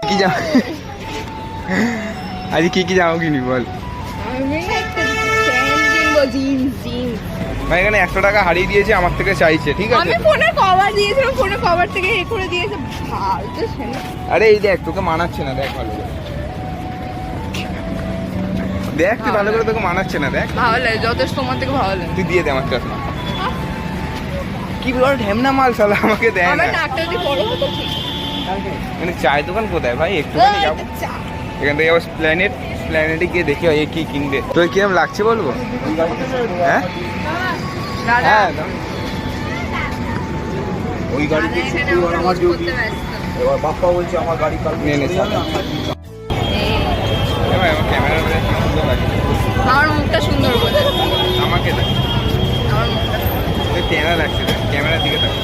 কি জামা আজকে কি জামা কিনি বল? ভাই এখানে 100 টাকা হারিয়ে দিয়েছে, আমার থেকে চাইছে, ঠিক আছে? আমি ফোনের কভার দিয়েছিলাম, ফোনের কভার থেকে এ করে দিয়েছে। ফালতু ছেলে। আরে এই দেখ, তোকে মানাচ্ছে না, দেখ ভালো করে দেখ, তুই ভালো করে, তোকে মানাচ্ছে না, দেখ। ভালো লাগে, যথেষ্ট তোমার থেকে ভালো লাগে। তুই দিয়ে দে আমার চশমা। কি বল ঢেমনা মাল শালা, আমাকে দেয় না। আমার নাকটা যদি বড় হতো ঠিক। মানে চায়ের দোকান কোথায় ভাই? একটুখানি যাবো এখান থেকে, আবার প্ল্যানেটে গিয়ে দেখি এ কি কিনবে। তোর কিরম লাগছে বলবো? হ্যাঁ দাদা হ্যাঁ, ওই গাড়িতে আমার ডিউটি। এবার বাপ্পা বলছে আমার গাড়ি কাল নে নে ভাই, আমার ক্যামেরা সুন্দর লাগে। আমার মুখটা সুন্দর বলে আমাকে দেখ, আমার মুখটা ক্যামেরা লাগছে, ক্যামেরার দিকে দেখ।